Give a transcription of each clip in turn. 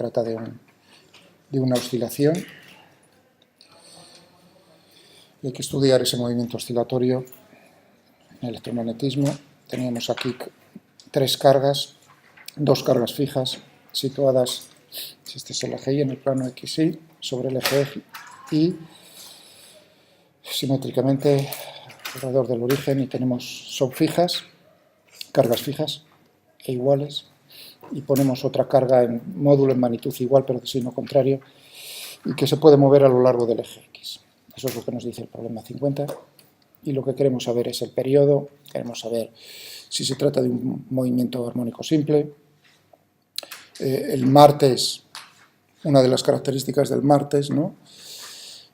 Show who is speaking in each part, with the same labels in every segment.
Speaker 1: trata de una oscilación. Y hay que estudiar ese movimiento oscilatorio en el electromagnetismo. Teníamos aquí 3 cargas, 2 cargas fijas situadas, si este es el eje Y, en el plano XY, sobre el eje Y, simétricamente alrededor del origen, y son fijas, cargas fijas e iguales, y ponemos otra carga en módulo en magnitud igual, pero de signo contrario, y que se puede mover a lo largo del eje X. Eso es lo que nos dice el problema 50, y lo que queremos saber es el periodo, queremos saber si se trata de un movimiento armónico simple. El martes, una de las características del martes, ¿no?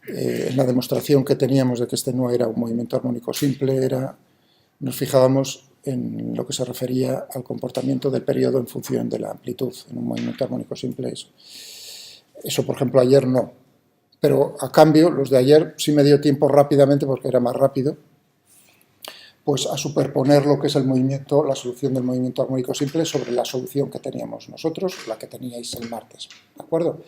Speaker 1: En la demostración que teníamos de que este no era un movimiento armónico simple, nos fijábamos en lo que se refería al comportamiento del periodo en función de la amplitud. En un movimiento armónico simple eso por ejemplo, ayer no. Pero a cambio, los de ayer sí me dio tiempo rápidamente, porque era más rápido, pues a superponer lo que es el movimiento, la solución del movimiento armónico simple sobre la solución que teníamos nosotros, la que teníais el martes, ¿de acuerdo?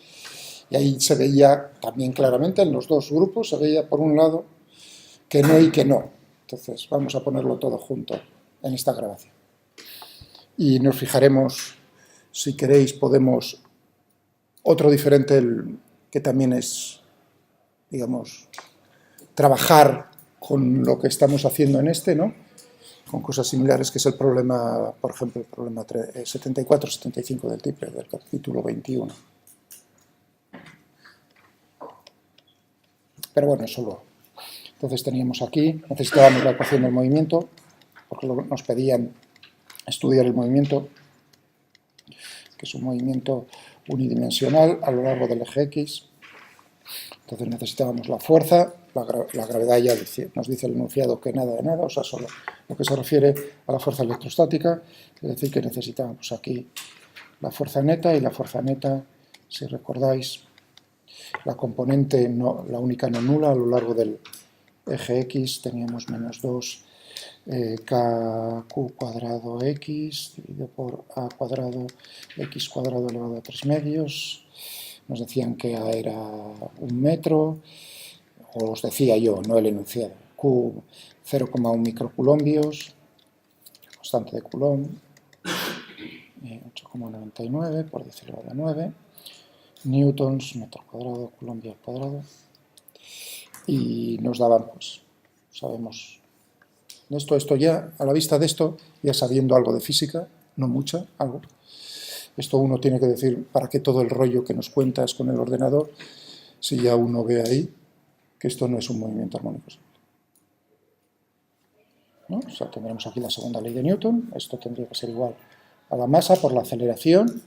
Speaker 1: Y ahí se veía también claramente, en los dos grupos, se veía por un lado que no y que no. Entonces vamos a ponerlo todo junto en esta grabación. Y nos fijaremos, si queréis, podemos, otro diferente, que también es, digamos, trabajar con lo que estamos haciendo en ¿no? Con cosas similares, que es el problema, por ejemplo, el problema 74-75 del triple, del capítulo 21. Pero bueno, solo. Entonces teníamos aquí, necesitábamos la ecuación del movimiento, porque nos pedían estudiar el movimiento, que es un movimiento unidimensional a lo largo del eje X. Entonces necesitábamos la fuerza, la gravedad ya nos dice el enunciado que nada de nada, o sea, solo lo que se refiere a la fuerza electrostática, es decir, que necesitábamos aquí la fuerza neta, y la fuerza neta, si recordáis, la componente, la única no nula a lo largo del eje X, teníamos menos 2 kq cuadrado x dividido por a cuadrado x cuadrado elevado a 3 medios. Nos decían que A era 1 metro, o os decía yo, no el enunciado. Q 0,1 microcoulombios, constante de Coulomb, 8,99 por 10 elevado a 9, newtons, metro cuadrado, coulombia al cuadrado, y nos daban, pues, sabemos, esto ya, a la vista de esto, ya sabiendo algo de física, no mucha, algo. Esto uno tiene que decir, ¿para qué todo el rollo que nos cuentas con el ordenador? Si ya uno ve ahí que esto no es un movimiento armónico simple, ¿no? O sea, tendremos aquí la segunda ley de Newton. Esto tendría que ser igual a la masa por la aceleración,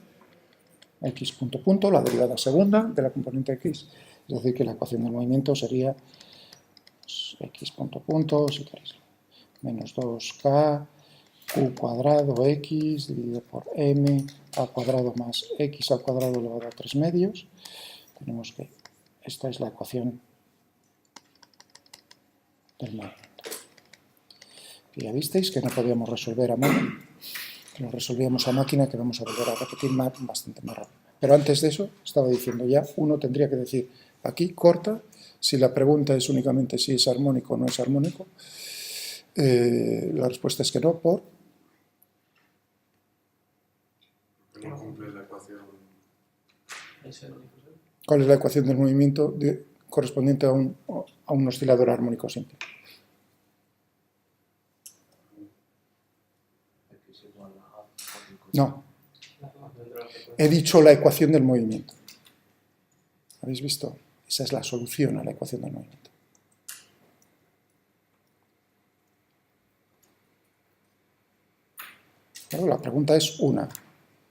Speaker 1: x punto punto, la derivada segunda de la componente x. Es decir, que la ecuación del movimiento sería, pues, x punto punto, si queréis, menos 2k q cuadrado x dividido por m al cuadrado más x al cuadrado elevado a 3 medios. Tenemos que esta es la ecuación del movimiento. Y ya visteis que no podíamos resolver a mano, que lo resolvíamos a máquina, que vamos a volver a repetir bastante más rápido. Pero antes de eso, estaba diciendo ya, uno tendría que decir aquí, corta, si la pregunta es únicamente si es armónico o no es armónico. La respuesta es que no, por...
Speaker 2: No cumple la ecuación.
Speaker 1: ¿Cuál es la ecuación del movimiento correspondiente a un oscilador armónico simple? No. He dicho la ecuación del movimiento. ¿Habéis visto? Esa es la solución a la ecuación del movimiento. Claro, la pregunta es una,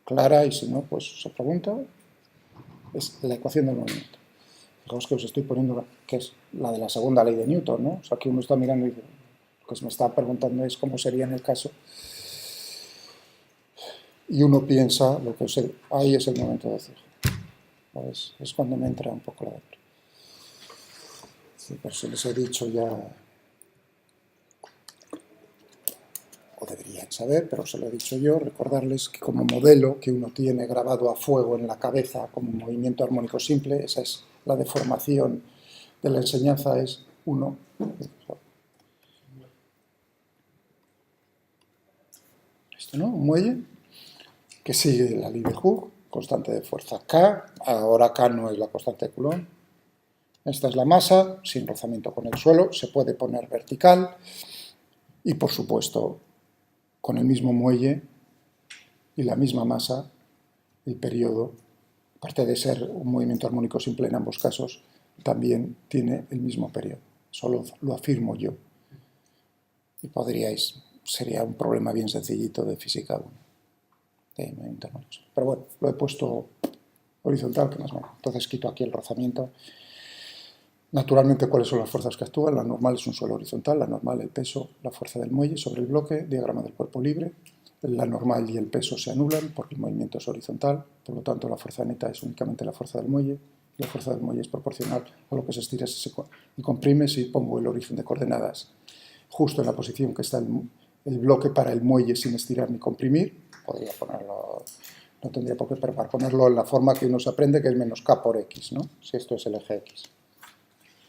Speaker 1: clara, y si no, pues se pregunta. Es la ecuación del movimiento. Fijaos que os estoy poniendo, que es la de la segunda ley de Newton, ¿no? O sea, que uno está mirando y dice, lo que se me está preguntando es cómo sería en el caso. Y uno piensa, ahí es el momento de decir. ¿Sabes? Es cuando me entra un poco la dentro. Sí, pero si les he dicho ya, o deberían saber, pero se lo he dicho yo, recordarles que como modelo que uno tiene grabado a fuego en la cabeza como movimiento armónico simple, esa es la deformación de la enseñanza, es 1. Esto, ¿no? Un muelle que sigue la ley de Hooke, constante de fuerza K, ahora K no es la constante de Coulomb. Esta es la masa, sin rozamiento con el suelo, se puede poner vertical y, por supuesto, con el mismo muelle y la misma masa, el periodo, aparte de ser un movimiento armónico simple en ambos casos, también tiene el mismo periodo. Solo lo afirmo yo. Y sería un problema bien sencillito de física 1, de movimiento armónico simple. Pero bueno, lo he puesto horizontal, que más o menos. Entonces quito aquí el rozamiento. Naturalmente, ¿cuáles son las fuerzas que actúan? La normal es un suelo horizontal, la normal el peso, la fuerza del muelle sobre el bloque, diagrama del cuerpo libre. La normal y el peso se anulan porque el movimiento es horizontal, por lo tanto la fuerza neta es únicamente la fuerza del muelle. La fuerza del muelle es proporcional a lo que se estira y comprime si pongo el origen de coordenadas justo en la posición que está el bloque para el muelle sin estirar ni comprimir. Podría ponerlo, no tendría por qué, pero para ponerlo en la forma que uno se aprende, que es menos K por X, ¿no? Si esto es el eje X.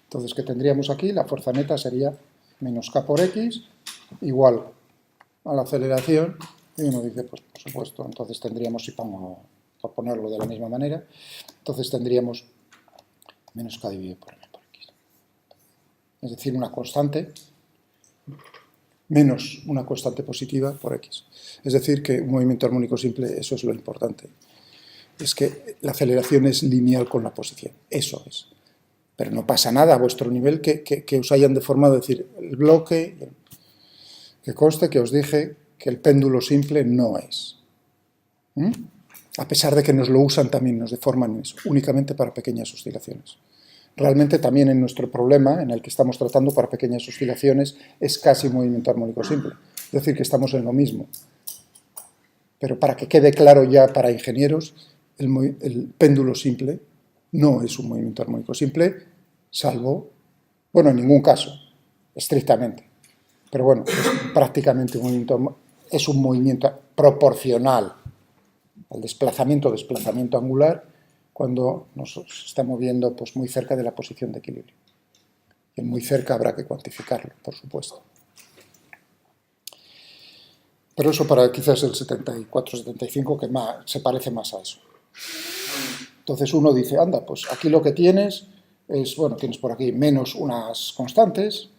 Speaker 1: Entonces, ¿qué tendríamos aquí? La fuerza neta sería menos K por X igual a la aceleración. Y uno dice, pues por supuesto, entonces tendríamos, si pongo, por ponerlo de la misma manera, entonces tendríamos menos K dividido por M por X. Es decir, una constante menos una constante positiva por X. Es decir, que un movimiento armónico simple, eso es lo importante. Es que la aceleración es lineal con la posición. Eso es. Pero no pasa nada a vuestro nivel que os hayan deformado. Es decir, el bloque, que conste que os dije que el péndulo simple no es. A pesar de que nos lo usan también, nos deforman eso, únicamente para pequeñas oscilaciones. Realmente también en nuestro problema, en el que estamos tratando para pequeñas oscilaciones, es casi un movimiento armónico simple. Es decir, que estamos en lo mismo. Pero para que quede claro ya para ingenieros, el péndulo simple no es un movimiento armónico simple, salvo, bueno, en ningún caso, estrictamente. Pero bueno, es prácticamente es un movimiento proporcional al desplazamiento angular, cuando nos está moviendo pues, muy cerca de la posición de equilibrio. Y muy cerca habrá que cuantificarlo, por supuesto. Pero eso para quizás el 74-75, que se parece más a eso. Entonces uno dice, anda, pues aquí lo que tienes es, bueno, tienes por aquí menos unas constantes,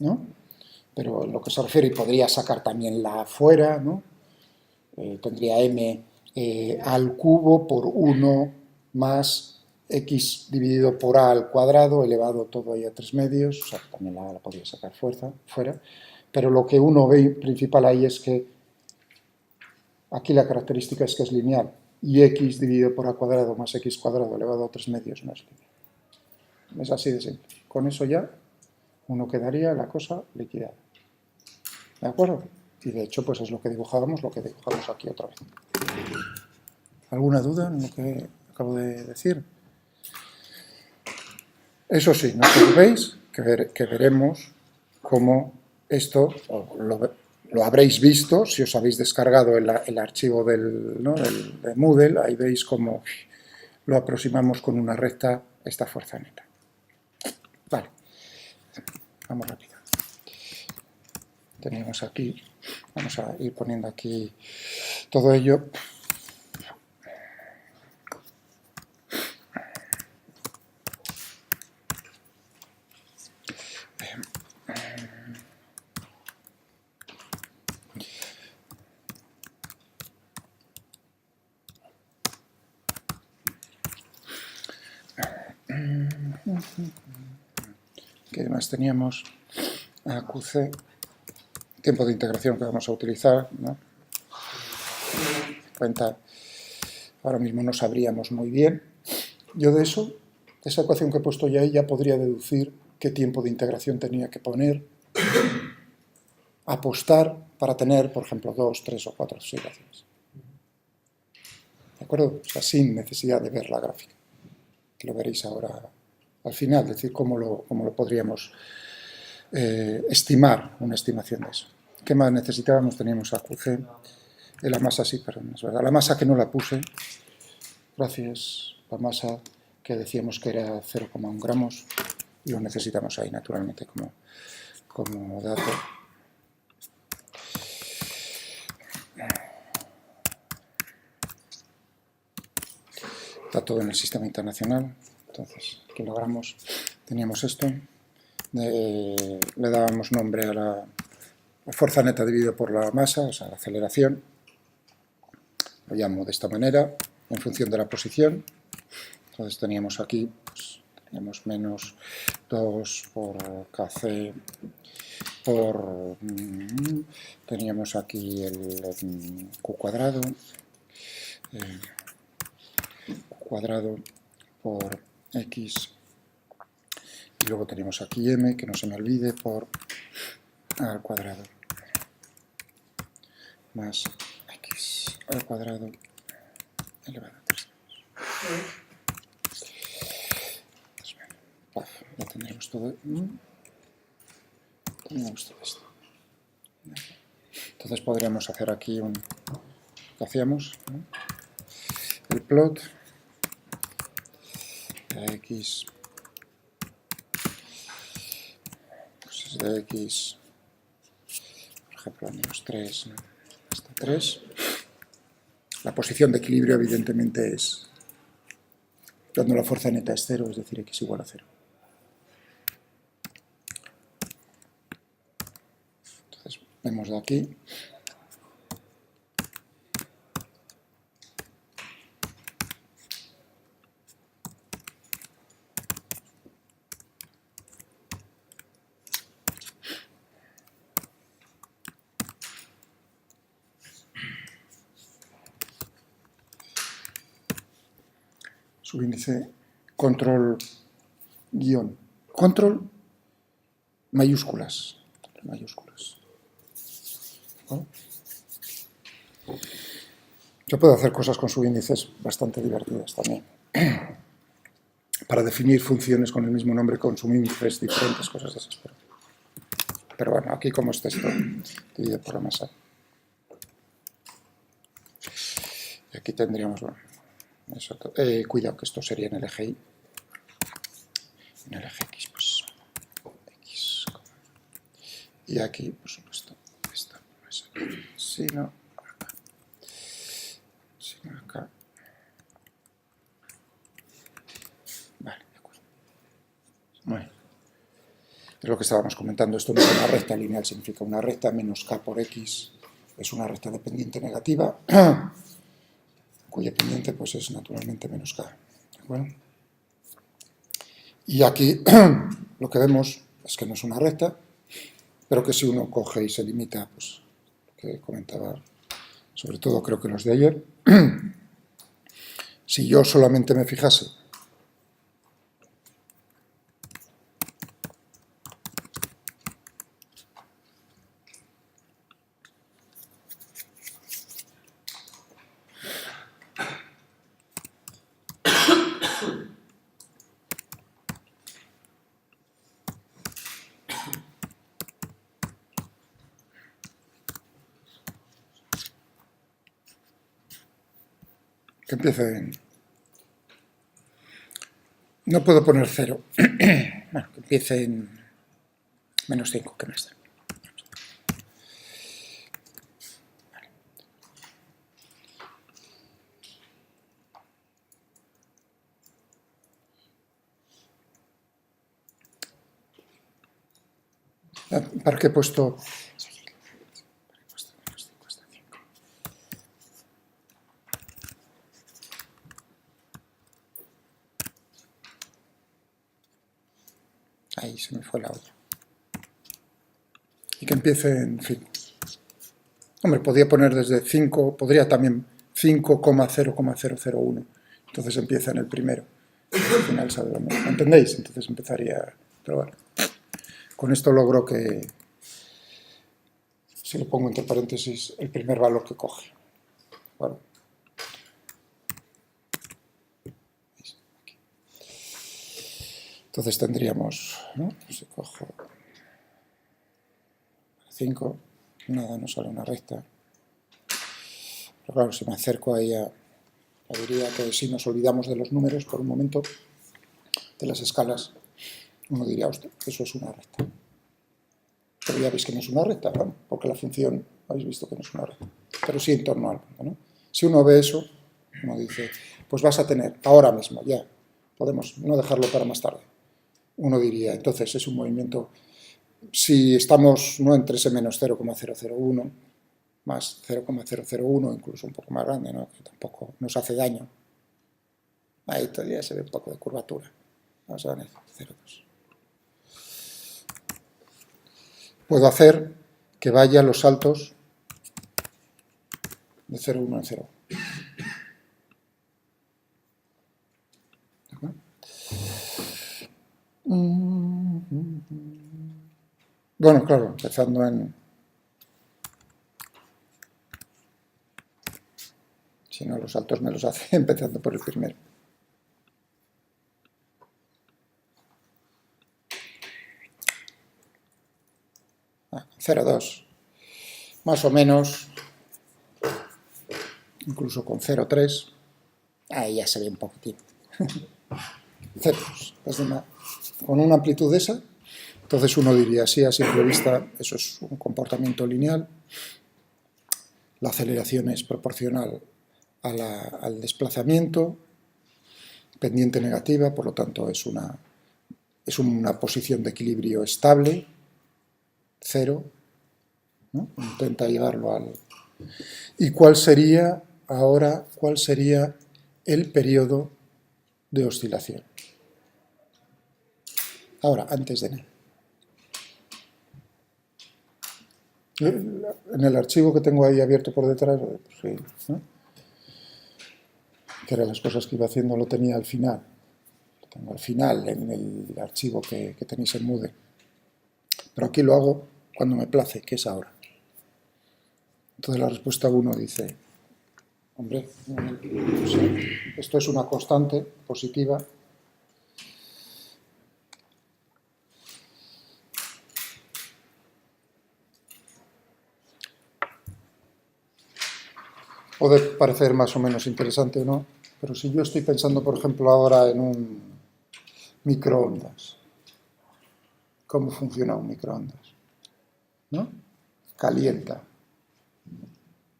Speaker 1: ¿no? Pero en lo que se refiere, y podría sacar también la fuera, ¿no? Tendría m al cubo por 1 más x dividido por a al cuadrado, elevado todo ahí a 3 medios, o sea, también la podría sacar fuera, pero lo que uno ve principal ahí es que aquí la característica es que es lineal, y x dividido por a cuadrado más x cuadrado elevado a 3 medios no es lineal. Es así de simple. Con eso ya uno quedaría la cosa liquidada. ¿De acuerdo? Y de hecho, pues es lo que dibujamos aquí otra vez. ¿Alguna duda en lo que acabo de decir? Eso sí, no os preocupéis, que veremos cómo esto lo habréis visto si os habéis descargado el archivo de Moodle. Ahí veis cómo lo aproximamos con una recta a esta fuerza neta. Vale, vamos rápido. Tenemos aquí, vamos a ir poniendo aquí todo ello. ¿Qué además teníamos? AQC, tiempo de integración que vamos a utilizar, ¿no? Cuenta, ahora mismo no sabríamos muy bien. Yo de esa ecuación que he puesto ya ahí, ya podría deducir qué tiempo de integración tenía que poner, apostar para tener, por ejemplo, 2, 3 o 4 oscilaciones. ¿De acuerdo? O sea, sin necesidad de ver la gráfica, que lo veréis ahora al final, es decir, cómo lo podríamos estimar una estimación de eso. ¿Qué más necesitábamos? Teníamos AQC, la masa sí, perdón, es verdad. La masa que no la puse, gracias, la masa que decíamos que era 0,1 gramos, y lo necesitamos ahí naturalmente como dato. Está todo en el sistema internacional. Entonces, kilogramos, teníamos esto. Le dábamos nombre a la fuerza neta dividido por la masa, o sea, la aceleración. Lo llamo de esta manera, en función de la posición. Entonces teníamos aquí, pues, teníamos menos 2 por kc por... teníamos aquí el q cuadrado, por x, y luego tenemos aquí m, que no se me olvide, por a al cuadrado más x al cuadrado elevado a 3. Ya tendremos todo, esto. Entonces podríamos hacer aquí ¿qué hacíamos? ¿No? El plot de x, pues es de x, por ejemplo, a menos 3, ¿no? Hasta 3. La posición de equilibrio evidentemente es cuando la fuerza neta es 0, es decir, x igual a 0. Entonces vemos de aquí subíndice control guión control mayúsculas. ¿No? Yo puedo hacer cosas con subíndices bastante divertidas también. Para definir funciones con el mismo nombre con subíndices diferentes, cosas de esas. Pero bueno, aquí como está esto dividido por la masa. Y aquí tendríamos, bueno, eso, cuidado que esto sería en el eje Y. En el eje X, pues X. Y aquí, por supuesto, esta masa. Si no, acá. Si no, acá. Vale, de acuerdo. Bueno. Es lo que estábamos comentando. Esto no es una recta lineal, significa una recta menos k por x. Es una recta de pendiente negativa, cuya pendiente pues es naturalmente menos k. ¿De acuerdo? Y aquí lo que vemos es que no es una recta, pero que si uno coge y se limita, pues lo que comentaba, sobre todo creo que los de ayer, si yo solamente me fijase que empiece en... No puedo poner 0. Bueno, que empiece en menos 5, que más da. ¿Para qué he puesto? Ahí se me fue la olla. Y que empiece en fin. Hombre, podría poner desde 5, podría también 5,0,001. Entonces empieza en el primero. Al final sabe dónde. ¿Entendéis? Entonces empezaría... Pero bueno, con esto logro que, si lo pongo entre paréntesis, el primer valor que coge. Bueno. Entonces tendríamos, ¿no? Si cojo 5, nada, no sale una recta. Pero claro, si me acerco ahí diría que si nos olvidamos de los números por un momento, de las escalas, uno diría, hostia, eso es una recta. Pero ya veis que no es una recta, ¿no? Porque la función, habéis visto que no es una recta. Pero sí en torno al punto, ¿no? Si uno ve eso, uno dice, pues vas a tener ahora mismo, ya, podemos no dejarlo para más tarde. Uno diría, entonces es un movimiento, si estamos no entre ese menos 0,001, más 0,001, incluso un poco más grande, ¿no? Que tampoco nos hace daño. Ahí todavía se ve un poco de curvatura. Vamos a ver, 0,2. Puedo hacer que vaya los saltos de 0,1 en 0,1. Bueno, claro, empezando en... Si no, los saltos me los hace empezando por el primero. Ah, 0,2. Más o menos, incluso con 0,3. Ahí ya se ve un poquitín. 0,2. Con una amplitud esa, entonces uno diría, sí, a simple vista, eso es un comportamiento lineal. La aceleración es proporcional al desplazamiento, pendiente negativa, por lo tanto es una posición de equilibrio estable, 0, ¿no? Intenta llevarlo al... ¿Y cuál sería ahora, cuál sería el periodo de oscilación? Ahora, antes de nada. En el archivo que tengo ahí abierto por detrás, pues sí, ¿no? Que eran las cosas que iba haciendo, lo tenía al final. Lo tengo al final en el archivo que tenéis en Moodle. Pero aquí lo hago cuando me place, que es ahora. Entonces la respuesta 1 dice, hombre, o sea, esto es una constante positiva. Puede parecer más o menos interesante o no, pero si yo estoy pensando, por ejemplo, ahora en un microondas, ¿cómo funciona un microondas? ¿No? Calienta.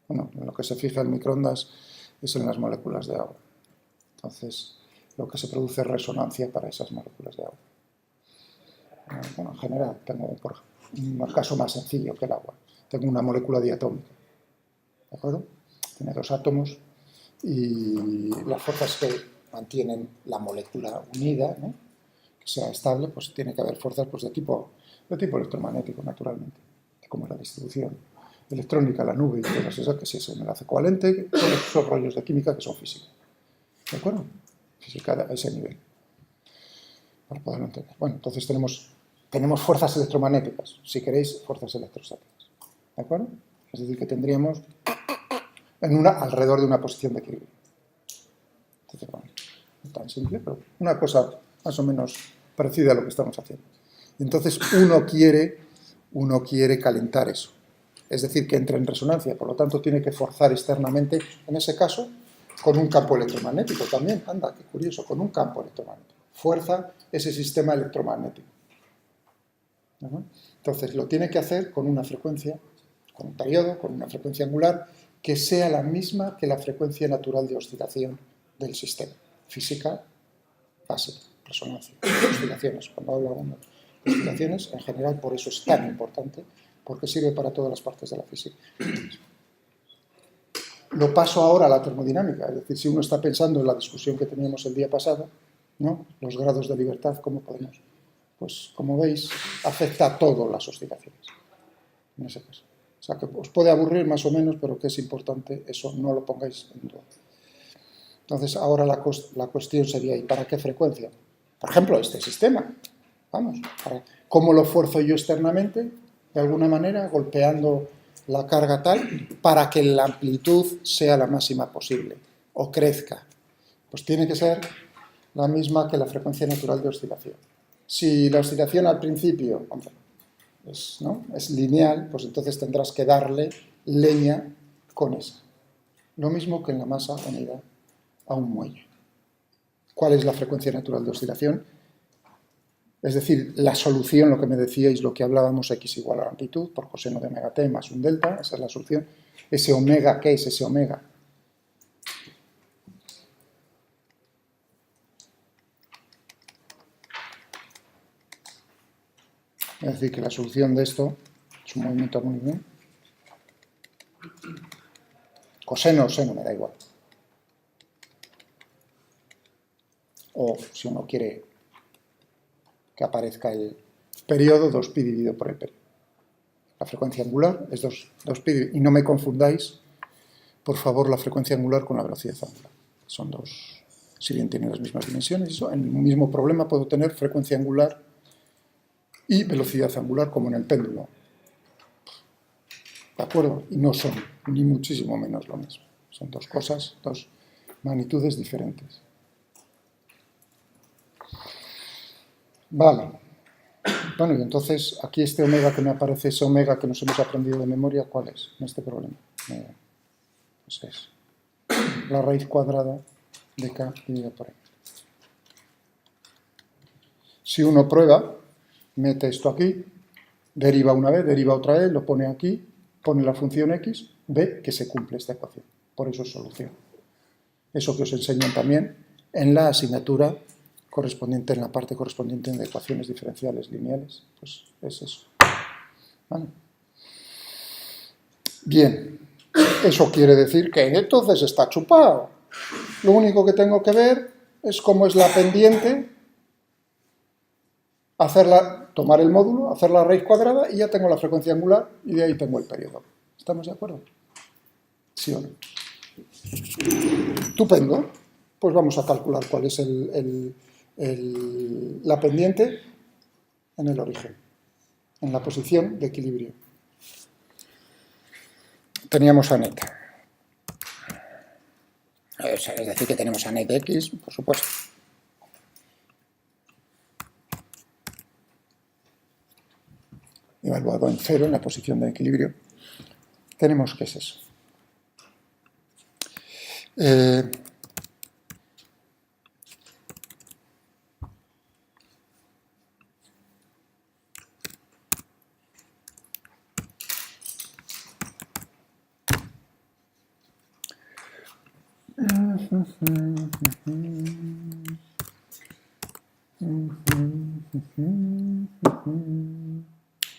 Speaker 1: Bueno, en lo que se fija el microondas es en las moléculas de agua. Entonces, lo que se produce es resonancia para esas moléculas de agua. Bueno, en general, tengo un caso más sencillo que el agua. Tengo una molécula diatómica, ¿de acuerdo? Tiene dos átomos y las fuerzas que mantienen la molécula unida, ¿no? Que sea estable, pues tiene que haber fuerzas pues, de tipo electromagnético, naturalmente, como la distribución electrónica, la nube y todas esas, que sí es un enlace covalente, todos esos rollos de química que son física. ¿De acuerdo? Física a ese nivel, para poderlo entender. Bueno, entonces tenemos fuerzas electromagnéticas, si queréis, fuerzas electrostáticas. ¿De acuerdo? Es decir, que tendríamos alrededor de una posición de equilibrio. Entonces, bueno, no tan simple, pero una cosa más o menos parecida a lo que estamos haciendo. Entonces, uno quiere calentar eso. Es decir, que entre en resonancia, por lo tanto, tiene que forzar externamente, en ese caso, con un campo electromagnético también. Anda, qué curioso, con un campo electromagnético. Fuerza ese sistema electromagnético. Entonces, lo tiene que hacer con una frecuencia, con un periodo, con una frecuencia angular, que sea la misma que la frecuencia natural de oscilación del sistema. Física básica, resonancia, oscilaciones. Cuando hablo de oscilaciones, en general, por eso es tan importante, porque sirve para todas las partes de la física. Lo paso ahora a la termodinámica, es decir, si uno está pensando en la discusión que teníamos el día pasado, ¿no? Los grados de libertad, ¿cómo podemos? Pues, como veis, afecta a todas las oscilaciones, en ese caso. O sea, que os puede aburrir más o menos, pero que es importante, eso no lo pongáis en duda. Entonces, ahora la cuestión sería, ¿y para qué frecuencia? Por ejemplo, este sistema. Vamos, ¿cómo lo fuerzo yo externamente? De alguna manera, golpeando la carga tal, para que la amplitud sea la máxima posible, o crezca. Pues tiene que ser la misma que la frecuencia natural de oscilación. Si la oscilación al principio, hombre, ¿no? Es lineal, pues entonces tendrás que darle leña con esa. Lo mismo que en la masa unida a un muelle. ¿Cuál es la frecuencia natural de oscilación? Es decir, la solución, lo que me decíais, lo que hablábamos, x igual a la amplitud por coseno de omega t más un delta, esa es la solución. Ese omega, ¿qué es ese omega? Es decir, que la solución de esto es un movimiento muy bien. Coseno o seno, me da igual. O si uno quiere que aparezca el periodo, 2pi dividido por el periodo. La frecuencia angular es 2pi, y no me confundáis, por favor, la frecuencia angular con la velocidad angular. Son dos, si bien tienen las mismas dimensiones, en un mismo problema puedo tener frecuencia angular y velocidad angular como en el péndulo. ¿De acuerdo? Y no son ni muchísimo menos lo mismo. Son dos cosas, dos magnitudes diferentes. Vale. Bueno, y entonces aquí este omega que me aparece, ese omega que nos hemos aprendido de memoria, ¿cuál es en este problema? Pues es la raíz cuadrada de k dividida por m. Si uno prueba, mete esto aquí, deriva una vez, deriva otra vez, lo pone aquí, pone la función x, ve que se cumple esta ecuación. Por eso es solución. Eso que os enseñan también en la asignatura correspondiente, en la parte correspondiente de ecuaciones diferenciales lineales, pues es eso. ¿Vale? Bien, eso quiere decir que entonces está chupado. Lo único que tengo que ver es cómo es la pendiente, tomar el módulo, hacer la raíz cuadrada y ya tengo la frecuencia angular y de ahí tengo el periodo. ¿Estamos de acuerdo? ¿Sí o no? Estupendo. Pues vamos a calcular cuál es la pendiente en el origen, en la posición de equilibrio. Teníamos a net. Es decir, que tenemos a net de x, por supuesto. Evaluado en 0 en la posición de equilibrio. Tenemos que es eso.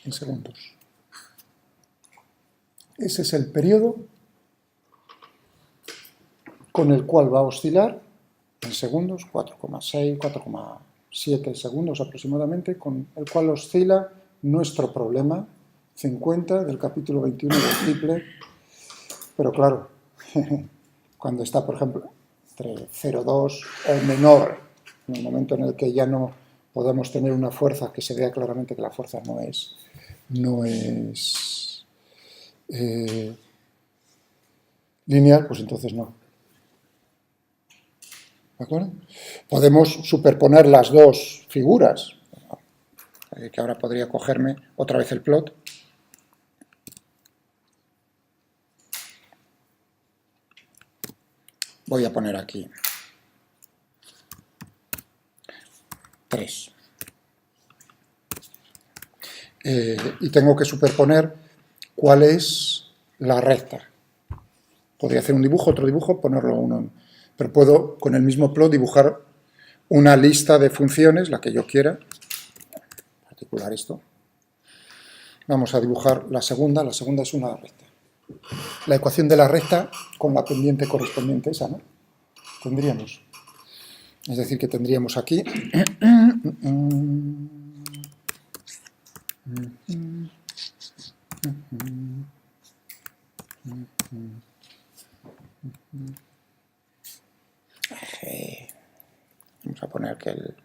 Speaker 1: En segundos. Ese es el periodo con el cual va a oscilar en segundos, 4,6, 4,7 segundos aproximadamente, con el cual oscila nuestro problema 50 del capítulo 21 del triple. Pero claro, cuando está, por ejemplo, entre 0,2 o menor, en el momento en el que ya no podamos tener una fuerza, que se vea claramente que la fuerza no es lineal, pues entonces no. ¿De acuerdo? Podemos superponer las dos figuras, que ahora podría cogerme otra vez el plot. Voy a poner aquí 3. Y tengo que superponer cuál es la recta. Podría hacer un dibujo, otro dibujo, ponerlo uno. Pero puedo, con el mismo plot, dibujar una lista de funciones, la que yo quiera. En particular esto. Vamos a dibujar la segunda es una recta. La ecuación de la recta con la pendiente correspondiente, esa, ¿no? Tendríamos. Es decir, que tendríamos aquí vamos a poner que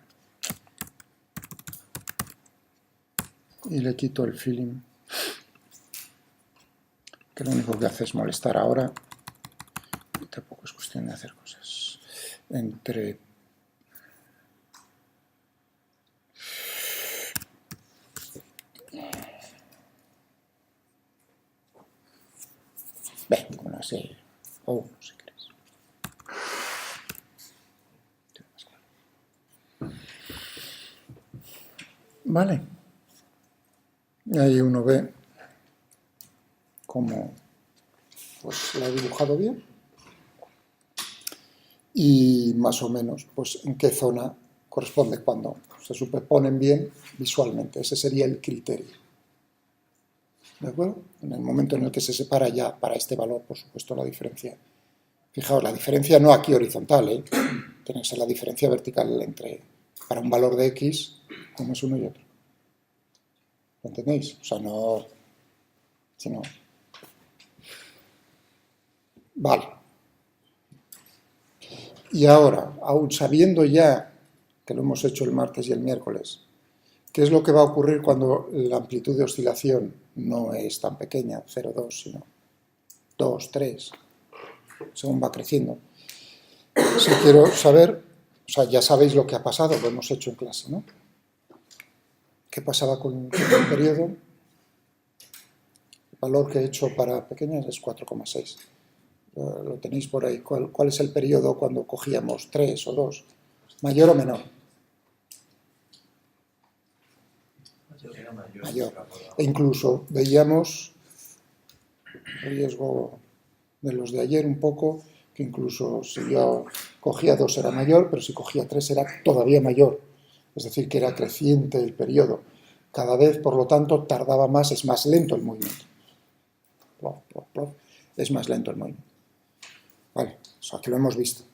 Speaker 1: y le quito el feeling, que lo único que hace es molestar ahora, y tampoco es cuestión de hacer cosas entre o 1, si queréis. Vale. Ahí uno ve cómo pues la he dibujado bien y más o menos pues en qué zona corresponde cuando se superponen bien visualmente. Ese sería el criterio. ¿De acuerdo? En el momento en el que se separa ya para este valor, por supuesto, la diferencia. Fijaos, la diferencia no aquí horizontal, ¿eh? Tiene que ser la diferencia vertical entre, para un valor de x, uno es uno y otro. ¿Lo entendéis? O sea, no... Sino... Vale. Y ahora, aún sabiendo ya que lo hemos hecho el martes y el miércoles, ¿qué es lo que va a ocurrir cuando la amplitud de oscilación no es tan pequeña, 0,2, sino 2, 3, según va creciendo? Si quiero saber, o sea, ya sabéis lo que ha pasado, lo hemos hecho en clase, ¿no? ¿Qué pasaba con el periodo? El valor que he hecho para pequeñas es 4,6. Lo tenéis por ahí. ¿Cuál es el periodo cuando cogíamos 3 o 2? ¿Mayor o menor? Mayor. E incluso veíamos riesgo de los de ayer un poco, que incluso si yo cogía 2 era mayor, pero si cogía 3 era todavía mayor. Es decir, que era creciente el periodo. Cada vez, por lo tanto, tardaba más, es más lento el movimiento. Es más lento el movimiento. Vale, o sea, que lo hemos visto.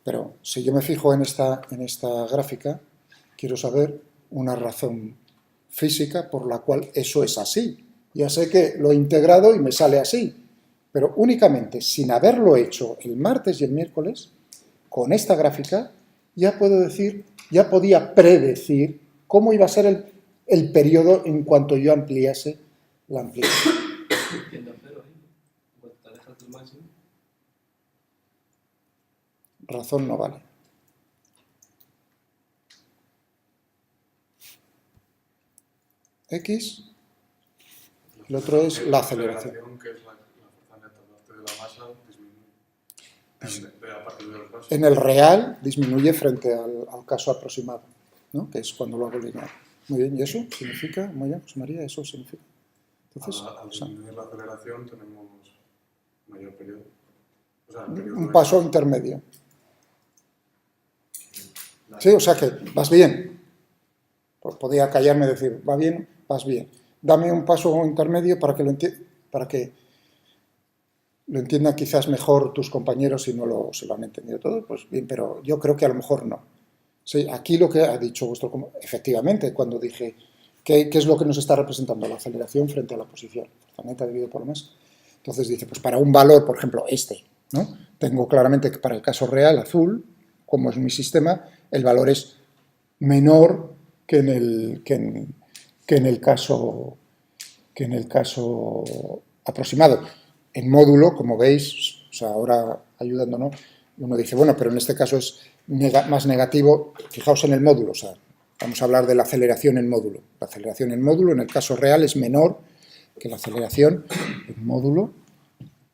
Speaker 1: Pero si yo me fijo en esta gráfica, quiero saber una razón física por la cual eso es así. Ya sé que lo he integrado y me sale así, pero únicamente sin haberlo hecho el martes y el miércoles, con esta gráfica, ya puedo decir, ya podía predecir cómo iba a ser el periodo en cuanto yo ampliase la amplitud. Razón no vale. X, el otro es la aceleración.
Speaker 2: Que es la fuerza neta de la masa disminuye a partir del caso.
Speaker 1: En el real disminuye frente al caso aproximado, ¿no? Que es cuando lo hago lineal. Muy bien, ¿y eso significa? Muy bien, José María, ¿eso significa? Entonces,
Speaker 2: al disminuir la aceleración tenemos mayor periodo. O sea,
Speaker 1: un paso intermedio. Sí, o sea que vas bien. Pues podía callarme y decir, va bien, vas bien. Dame un paso intermedio para que lo entiendan quizás mejor tus compañeros si no se lo han entendido todo. Pues bien, pero yo creo que a lo mejor no. Sí, aquí lo que ha dicho vuestro... Efectivamente, cuando dije, ¿qué es lo que nos está representando? La aceleración frente a la posición. Fuerza neta dividido por más. Entonces dice, pues para un valor, por ejemplo, este, ¿no? Tengo claramente que para el caso real, azul, como es mi sistema, el valor es menor que en el caso aproximado. En módulo, como veis, o sea, ahora ayudándonos, uno dice, bueno, pero en este caso es más negativo. Fijaos en el módulo, o sea, vamos a hablar de la aceleración en módulo. La aceleración en módulo en el caso real es menor que la aceleración en módulo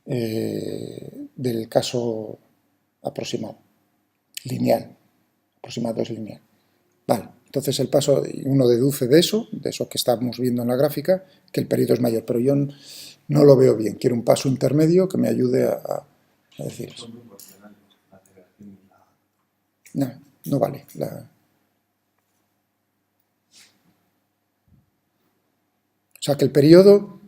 Speaker 1: del caso aproximado, lineal. Aproximado es lineal. Vale, entonces el paso, uno deduce de eso que estamos viendo en la gráfica, que el periodo es mayor, pero yo no lo veo bien. Quiero un paso intermedio que me ayude a decir eso. No vale. O sea, que el periodo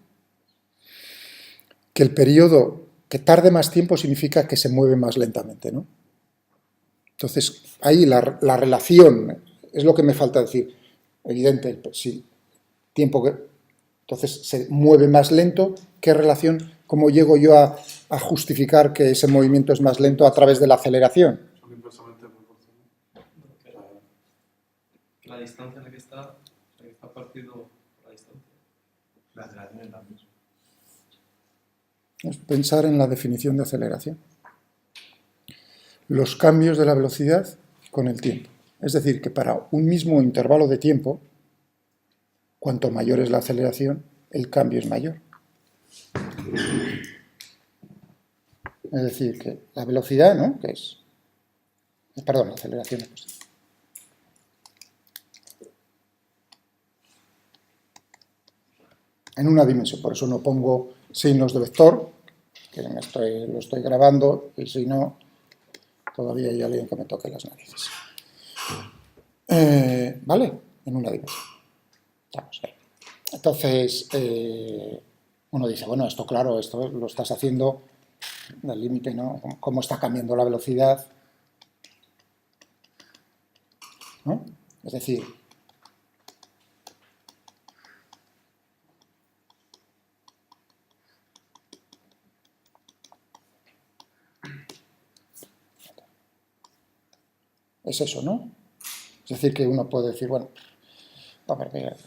Speaker 1: que tarde más tiempo significa que se mueve más lentamente, ¿no? Entonces, ahí la relación es lo que me falta decir. Evidente, sí, tiempo que... Entonces, se mueve más lento. ¿Qué relación? ¿Cómo llego yo a justificar que ese movimiento es más lento a través de la aceleración?
Speaker 2: Son inversamente proporcionales.
Speaker 3: La distancia en la que está partido la distancia. La aceleración es la misma.
Speaker 1: Es pensar en la definición de aceleración. Los cambios de la velocidad con el tiempo. Es decir, que para un mismo intervalo de tiempo, cuanto mayor es la aceleración, el cambio es mayor. Es decir, que la velocidad, ¿no? Que es, perdón, la aceleración es positiva. En una dimensión, por eso no pongo signos de vector, que lo estoy grabando, y si no, todavía hay alguien que me toque las narices. ¿Vale? En una dimensión. Estamos ahí. Entonces, uno dice, bueno, esto claro, esto lo estás haciendo del límite, ¿no? Cómo está cambiando la velocidad, ¿no? Es decir, es eso, ¿no? Es decir, que uno puede decir, bueno, a ver,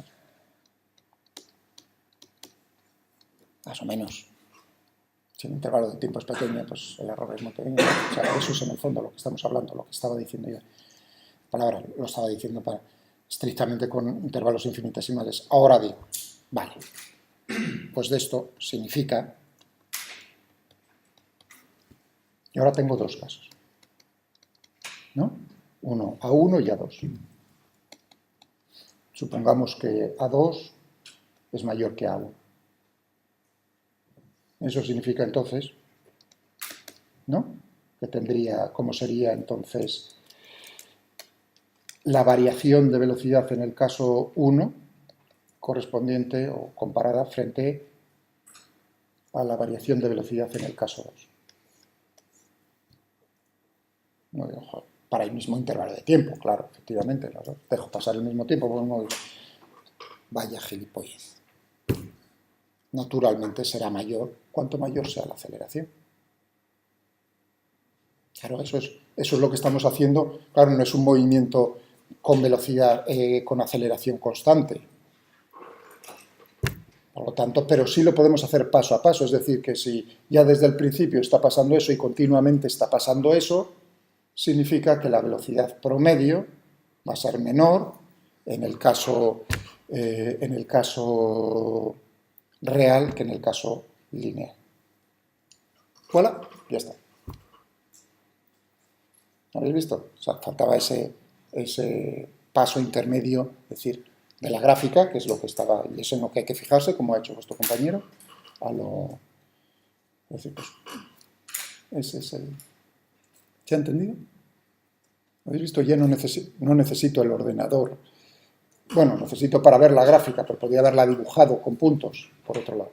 Speaker 1: más o menos, si el intervalo de tiempo es pequeño, pues el error es muy pequeño. O sea, eso es en el fondo lo que estamos hablando, lo que estaba diciendo yo. Palabra, lo estaba diciendo estrictamente con intervalos infinitesimales. Ahora digo, vale, pues de esto significa, y ahora tengo dos casos, ¿no? Uno A1 y A2. Supongamos que A2 es mayor que A1. Eso significa entonces, ¿no? Que tendría, ¿cómo sería entonces la variación de velocidad en el caso 1 correspondiente o comparada frente a la variación de velocidad en el caso 2? No, para el mismo intervalo de tiempo, claro, efectivamente. Dejo pasar el mismo tiempo, pues no digo, vaya gilipollez. Naturalmente será mayor cuanto mayor sea la aceleración. Claro, eso es lo que estamos haciendo. Claro, no es un movimiento con velocidad, con aceleración constante. Por lo tanto, pero sí lo podemos hacer paso a paso. Es decir, que si ya desde el principio está pasando eso y continuamente está pasando eso, significa que la velocidad promedio va a ser menor en el caso real que en el caso lineal. Voilà, ya está. ¿Habéis visto? O sea, faltaba ese paso intermedio, es decir, de la gráfica, que es lo que estaba, y eso en lo que hay que fijarse, como ha hecho vuestro compañero, es decir, pues, ese es el... ¿Se ha entendido? ¿Habéis visto? Ya no necesito el ordenador. Bueno, necesito para ver la gráfica, pero podía haberla dibujado con puntos, por otro lado.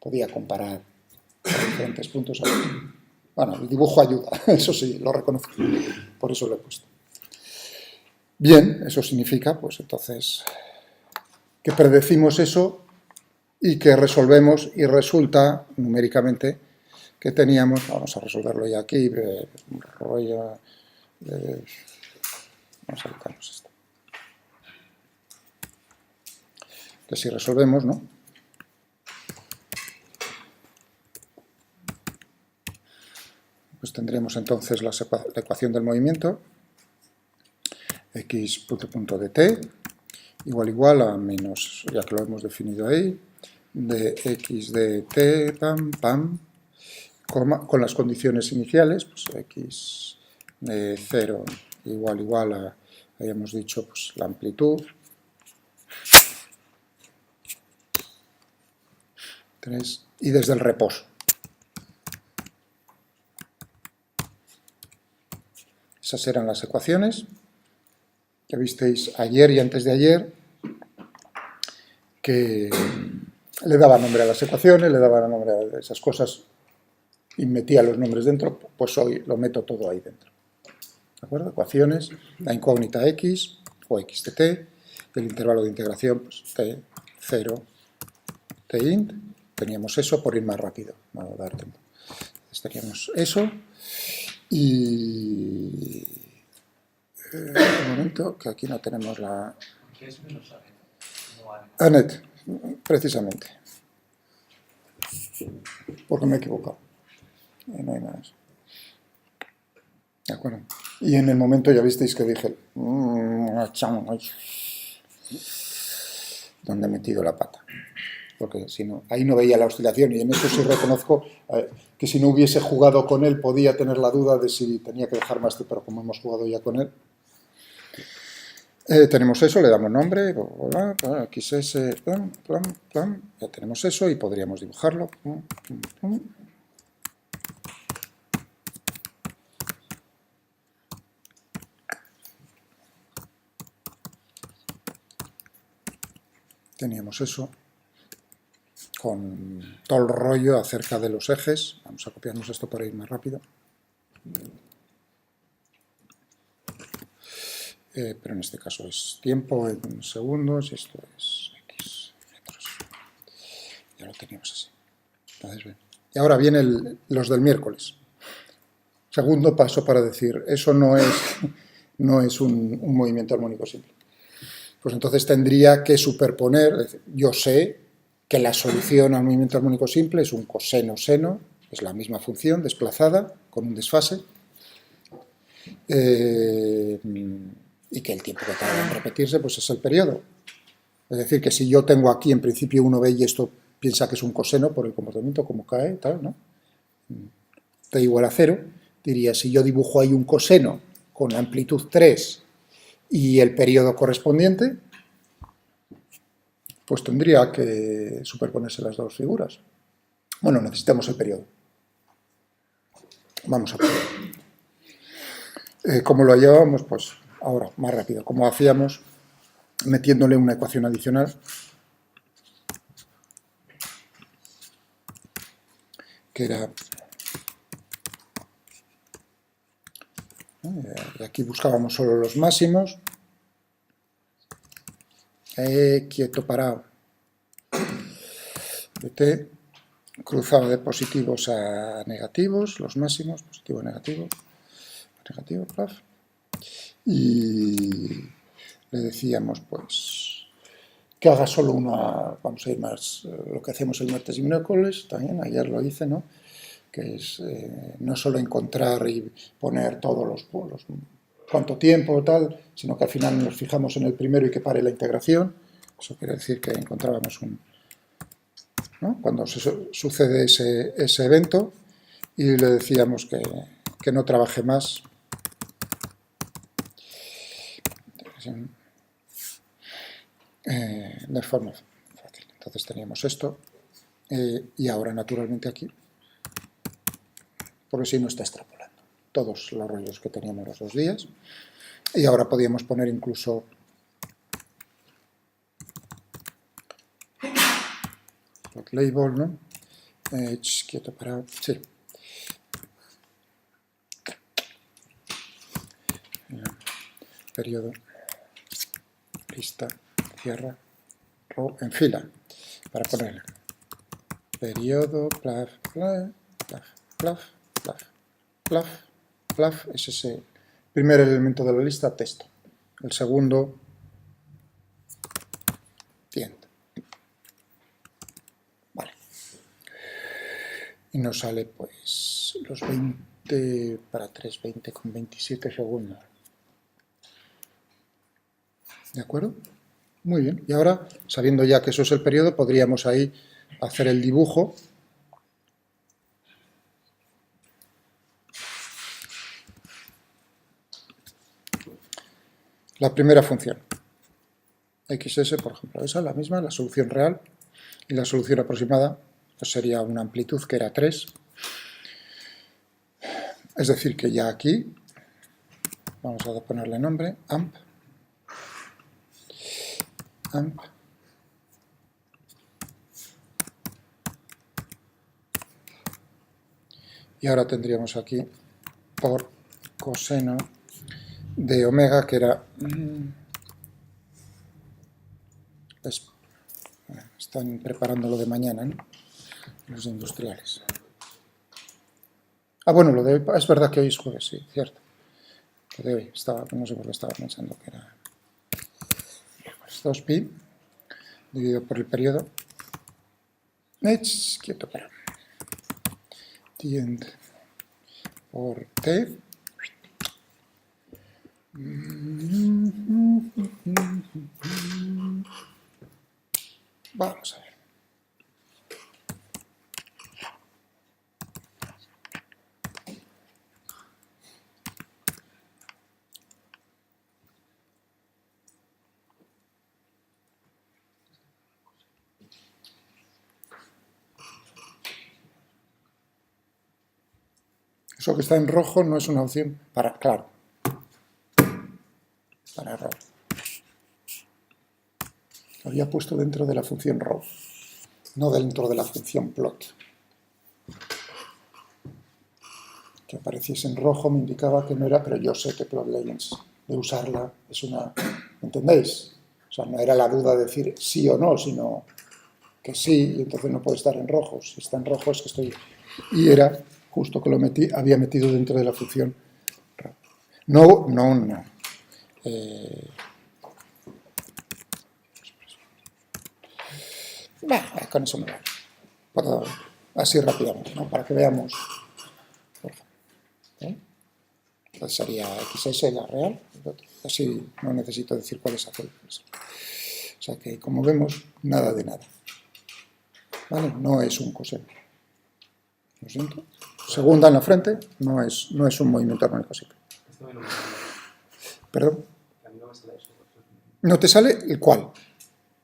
Speaker 1: Podía comparar diferentes puntos. Bueno, el dibujo ayuda, eso sí, lo reconozco. Por eso lo he puesto. Bien, eso significa, pues entonces, que predecimos eso y que resolvemos, y resulta numéricamente que teníamos, vamos a resolverlo ya aquí, vamos a buscarnos esto. Que si resolvemos, ¿no? Pues tendremos entonces la ecuación del movimiento, x punto de t, igual a menos, ya que lo hemos definido ahí, de x de t, pam, pam, con las condiciones iniciales, pues x de 0 igual a, habíamos dicho, pues la amplitud, 3, y desde el reposo. Esas eran las ecuaciones que visteis ayer y antes de ayer, que le daba nombre a las ecuaciones, le daba nombre a esas cosas y metía los nombres dentro, pues hoy lo meto todo ahí dentro. ¿De acuerdo? Ecuaciones, la incógnita x o x de t, el intervalo de integración, pues t, 0, t int, teníamos eso por ir más rápido, no dar tiempo. Entonces teníamos eso y... un momento, que aquí no tenemos la...
Speaker 3: ¿Qué es menos
Speaker 1: Anet, precisamente. Porque me he equivocado. No hay más. ¿De acuerdo? Y en el momento ya visteis que dije... ¿Dónde he metido la pata? porque si no, ahí no veía la oscilación, y en eso sí reconozco que si no hubiese jugado con él podía tener la duda de si tenía que dejar más, pero como hemos jugado ya con él. Tenemos eso, le damos nombre, XS, ya tenemos eso y podríamos dibujarlo. Teníamos eso con todo el rollo acerca de los ejes. Vamos a copiarnos esto para ir más rápido. Pero en este caso es tiempo en segundos y esto es X metros. Ya lo teníamos así. Entonces, bien. Y ahora vienen los del miércoles. Segundo paso para decir, eso no es un movimiento armónico simple. Pues entonces tendría que superponer, es decir, yo sé que la solución al movimiento armónico simple es un coseno-seno, es la misma función desplazada con un desfase, y que el tiempo que tarda en repetirse pues es el periodo. Es decir, que si yo tengo aquí en principio 1b y esto piensa que es un coseno por el comportamiento como cae, tal, ¿no? T igual a 0, diría, si yo dibujo ahí un coseno con amplitud 3 y el periodo correspondiente, pues tendría que superponerse las dos figuras. Bueno, necesitamos el periodo. Vamos a probar. ¿Cómo lo llevábamos? Pues ahora, más rápido. Como hacíamos, metiéndole una ecuación adicional, que era... Y aquí buscábamos solo los máximos. Quieto, parado. T cruzado de positivos a negativos, los máximos, positivo, negativo, plaf. Y le decíamos, pues, que haga solo una, vamos a ir más, lo que hacemos el martes y miércoles, también, ayer lo hice, ¿no? Que es no solo encontrar y poner todos los cuánto tiempo, tal, sino que al final nos fijamos en el primero y que pare la integración. Eso quiere decir que encontrábamos ¿no? Cuando sucede ese evento, y le decíamos que no trabaje más. De forma fácil. Entonces teníamos esto, y ahora naturalmente aquí, porque si no está extrapolando todos los rollos que teníamos los 2 días, y ahora podíamos poner incluso label, ¿no? Quieto, parado, sí. Periodo, lista, cierra, row, en fila, para poner periodo, plaf, plaf, plaf, plaf, plaf, plaf, es ese primer elemento de la lista, texto. El segundo, tienda. Vale. Y nos sale pues los 20 para 3, 20 con 27 segundos. ¿De acuerdo? Muy bien. Y ahora, sabiendo ya que eso es el periodo, podríamos ahí hacer el dibujo. La primera función. XS, por ejemplo, esa es la misma, la solución real. Y la solución aproximada pues sería una amplitud que era 3. Es decir, que ya aquí, vamos a ponerle nombre, amp. Y ahora tendríamos aquí por coseno de omega, que era... están preparando lo de mañana, ¿no? Los industriales. Ah, bueno, es verdad que hoy es jueves, sí, cierto. Lo de hoy, no sé por qué estaba pensando que era 2pi dividido por el periodo. Quieto, para. Tiend por t. Vamos a ver. Eso que está en rojo no es una opción para, claro, para error. Lo había puesto dentro de la función row, no dentro de la función plot. Que apareciese en rojo me indicaba que no era, pero yo sé que plot legends, de usarla, es una... ¿Entendéis? O sea, no era la duda de decir sí o no, sino que sí, y entonces no puede estar en rojo. Si está en rojo es que estoy... Y era, justo que lo metí, había metido dentro de la función row. No. Con eso me vale. Puedo, así rápidamente, ¿no? Para que veamos. Entonces sería XS la real. Así no necesito decir cuál es aquel. O sea que, como vemos, nada de nada. ¿Vale? No es un coseno. Lo siento. Segunda en la frente no es un movimiento armónico simple. ¿Perdón? ¿No te sale el cuál?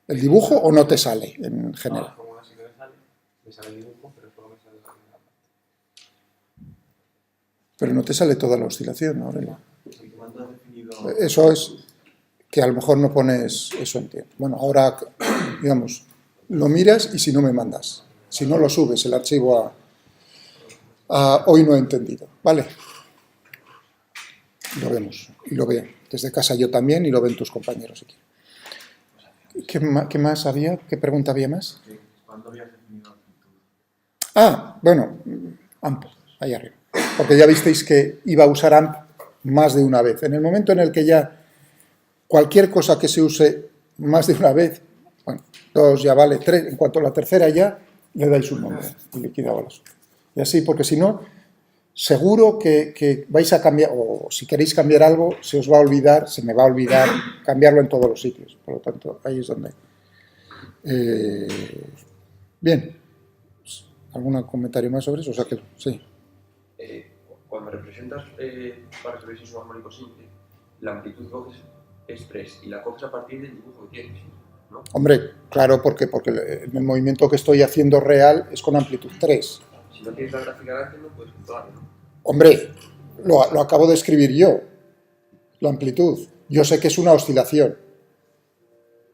Speaker 1: ¿El dibujo o no te sale en general?
Speaker 3: No, como así me sale el dibujo, pero solo me sale la primera parte.
Speaker 1: Pero no te sale toda la oscilación, ¿no, Aurelia? Eso es que a lo mejor no pones eso en tiempo. Bueno, ahora, digamos, lo miras y si no me mandas. Si no, lo subes el archivo a hoy no he entendido, ¿vale? Lo vemos y lo veo. Desde casa yo también y lo ven tus compañeros si quieren. ¿Qué más había? ¿Qué pregunta había más?
Speaker 3: ¿Cuándo habías definido amplitud?
Speaker 1: Ah, bueno, AMP, ahí arriba. Porque ya visteis que iba a usar AMP más de una vez. En el momento en el que ya cualquier cosa que se use más de una vez, bueno, 2 ya vale, 3, en cuanto a la tercera ya le dais un nombre y liquidaba las otras. Y así, porque si no, seguro que vais a cambiar, o si queréis cambiar algo, se os va a olvidar, se me va a olvidar cambiarlo en todos los sitios. Por lo tanto, ahí es donde... bien. ¿Algún comentario más sobre eso? O sea que, sí.
Speaker 4: Cuando representas para resolver un armónico simple, la amplitud coges es 3 y la coges a partir del dibujo que tienes, ¿no?
Speaker 1: Hombre, claro, porque el movimiento que estoy haciendo real es con amplitud 3.
Speaker 4: Si no tienes la gráfica delante no puedes controlarlo, ¿no?
Speaker 1: Hombre, lo acabo de escribir yo, la amplitud. Yo sé que es una oscilación.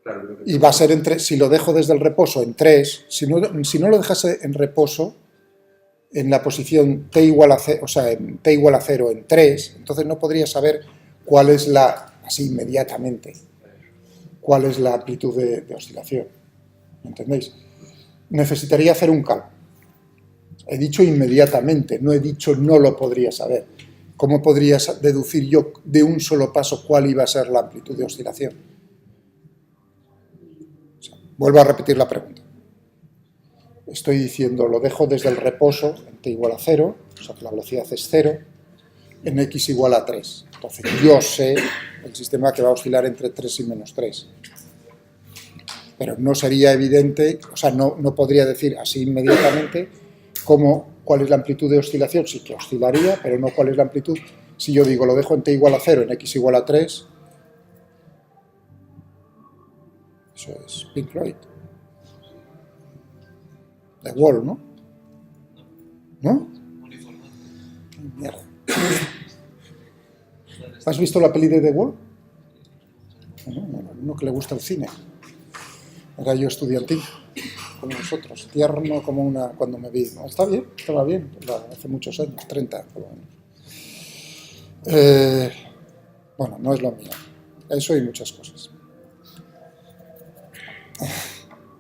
Speaker 4: Claro, creo que
Speaker 1: Y va a ser entre, si lo dejo desde el reposo en 3, si no lo dejase en reposo, en la posición t igual a 0, o sea, en t igual a 0 en 3, entonces no podría saber cuál es así inmediatamente, cuál es la amplitud de oscilación. ¿Entendéis? Necesitaría hacer un cálculo. He dicho inmediatamente, no he dicho no lo podría saber. ¿Cómo podría deducir yo de un solo paso cuál iba a ser la amplitud de oscilación? O sea, vuelvo a repetir la pregunta. Estoy diciendo, lo dejo desde el reposo en t igual a 0, o sea que la velocidad es 0, en x igual a 3. Entonces yo sé el sistema que va a oscilar entre 3 y menos 3. Pero no sería evidente, o sea, no podría decir así inmediatamente cuál es la amplitud de oscilación. Sí que oscilaría, pero no cuál es la amplitud. Si yo digo, lo dejo en t igual a 0, en x igual a 3, eso es Pink Floyd. The Wall, ¿no? ¿No? Mierda. ¿Has visto la peli de The Wall? Uno que le gusta el cine. Era yo estudiantil, como nosotros, tierno como una... cuando me vi. ¿No? Está bien, estaba bien, hace muchos años, 30 por lo menos. Bueno, no es lo mío. Eso y muchas cosas.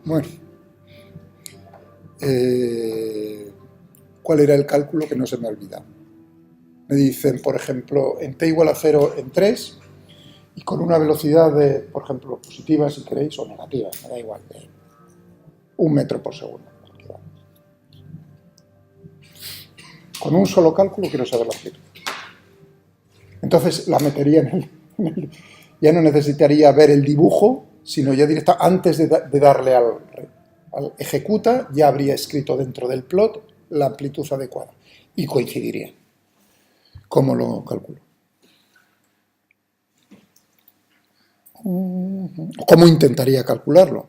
Speaker 1: Bueno. ¿Cuál era el cálculo que no se me ha olvidado? Me dicen, por ejemplo, en t igual a 0 en 3 y con una velocidad de, por ejemplo, positiva si queréis o negativa, me da igual, de 1 metro por segundo. Con un solo cálculo quiero saber la amplitud. Entonces la metería en el ya no necesitaría ver el dibujo, sino ya directamente antes de darle al ejecuta, ya habría escrito dentro del plot la amplitud adecuada y coincidiría. ¿Cómo lo calculo? ¿Cómo intentaría calcularlo?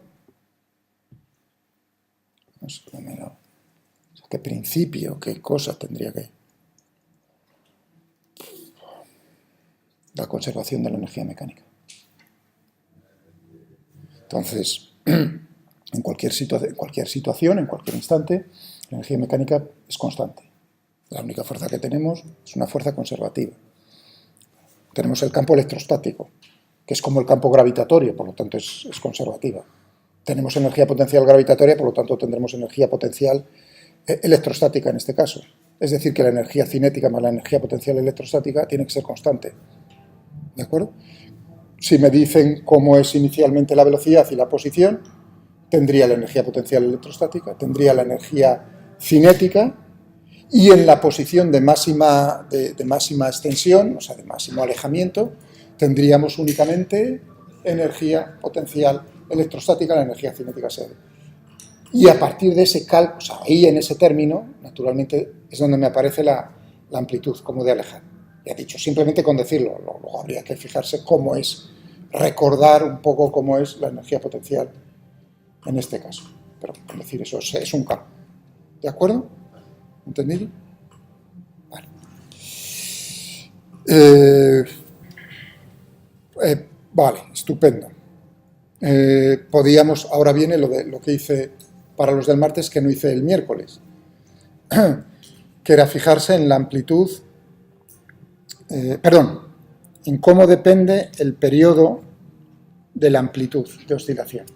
Speaker 1: No sé, primero, ¿qué principio, qué cosa tendría que...? la conservación de la energía mecánica. Entonces, en cualquier situación, en cualquier instante, la energía mecánica es constante. La única fuerza que tenemos es una fuerza conservativa. Tenemos el campo electrostático, que es como el campo gravitatorio, por lo tanto es conservativa. Tenemos energía potencial gravitatoria, por lo tanto tendremos energía potencial electrostática en este caso. Es decir, que la energía cinética más la energía potencial electrostática tiene que ser constante. ¿De acuerdo? Si me dicen cómo es inicialmente la velocidad y la posición, tendría la energía potencial electrostática, tendría la energía cinética, y en la posición de máxima extensión, o sea, de máximo alejamiento, tendríamos únicamente energía potencial electrostática, la energía cinética cero. Y a partir de ese cálculo, o sea, ahí en ese término, naturalmente, es donde me aparece la amplitud, como de alejar. Ya he dicho, simplemente con decirlo, luego habría que fijarse cómo es, recordar un poco cómo es la energía potencial en este caso. Pero con decir eso es un campo. ¿De acuerdo? ¿Entendido? Vale. Vale, estupendo. Ahora viene lo que hice para los del martes, que no hice el miércoles, que era fijarse en la amplitud, en cómo depende el periodo de la amplitud de oscilación.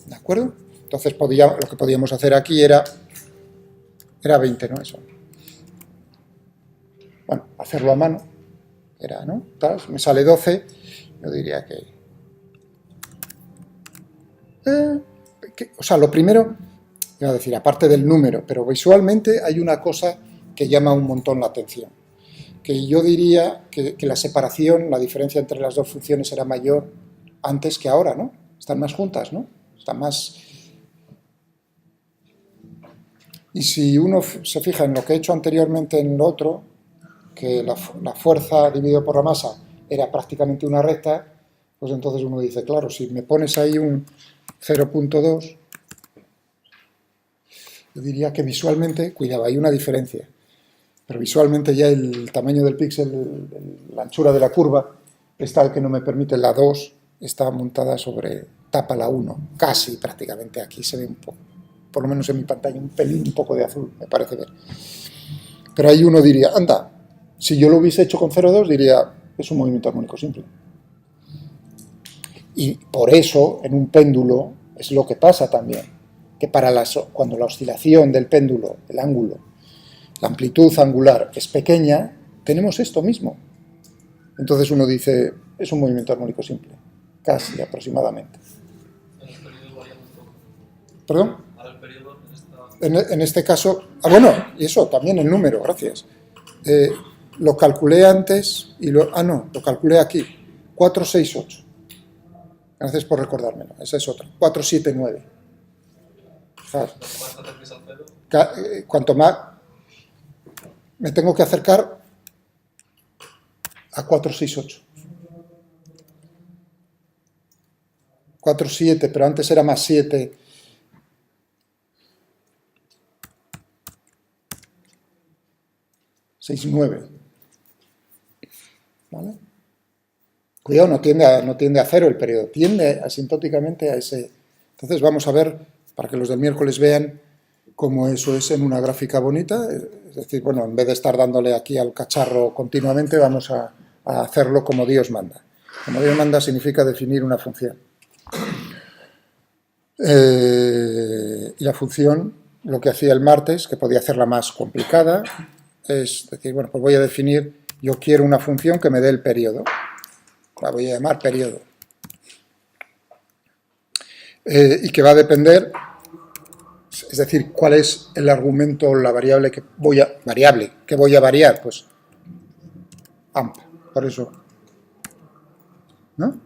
Speaker 1: ¿De acuerdo? Entonces lo que podíamos hacer aquí era 20, ¿no? Eso. Bueno, hacerlo a mano, ¿no? Me sale 12, yo diría que... o sea, lo primero, iba a decir, aparte del número, pero visualmente hay una cosa que llama un montón la atención. Que yo diría que la separación, la diferencia entre las dos funciones era mayor antes que ahora, ¿no? Están más juntas, ¿no? Están más... Y si uno se fija en lo que he hecho anteriormente en lo otro, que la fuerza dividido por la masa era prácticamente una recta, pues entonces uno dice, claro, si me pones ahí un 0.2, yo diría que visualmente, cuidado, hay una diferencia, pero visualmente ya el tamaño del píxel, la anchura de la curva, es tal que no me permite la 2, está montada tapa la 1, casi prácticamente, aquí se ve un poco, por lo menos en mi pantalla, un pelín, un poco de azul, me parece ver. Pero ahí uno diría, anda, si yo lo hubiese hecho con 0,2, diría, es un movimiento armónico simple. Y por eso, en un péndulo, es lo que pasa también, que cuando la oscilación del péndulo, el ángulo, la amplitud angular es pequeña, tenemos esto mismo. Entonces uno dice, es un movimiento armónico simple, casi aproximadamente. ¿Perdón? En este caso, bueno, y eso, también el número, gracias. Lo calculé antes y lo calculé aquí, 468. Gracias por recordármelo, esa es otra, 479. Cuanto más me tengo que acercar a 468. 4,7, pero antes era más 7. $6,9. ¿Vale? Cuidado, no tiende a cero el periodo, tiende asintóticamente a ese. Entonces vamos a ver, para que los del miércoles vean cómo eso es en una gráfica bonita. Es decir, bueno, en vez de estar dándole aquí al cacharro continuamente, vamos a hacerlo como Dios manda. Como Dios manda significa definir una función. Y la función, lo que hacía el martes, que podía hacerla más complicada, es decir, bueno, pues voy a definir, yo quiero una función que me dé el periodo. La voy a llamar periodo. Y que va a depender, es decir, cuál es el argumento, la variable que voy a variar, pues amp, por eso, ¿no?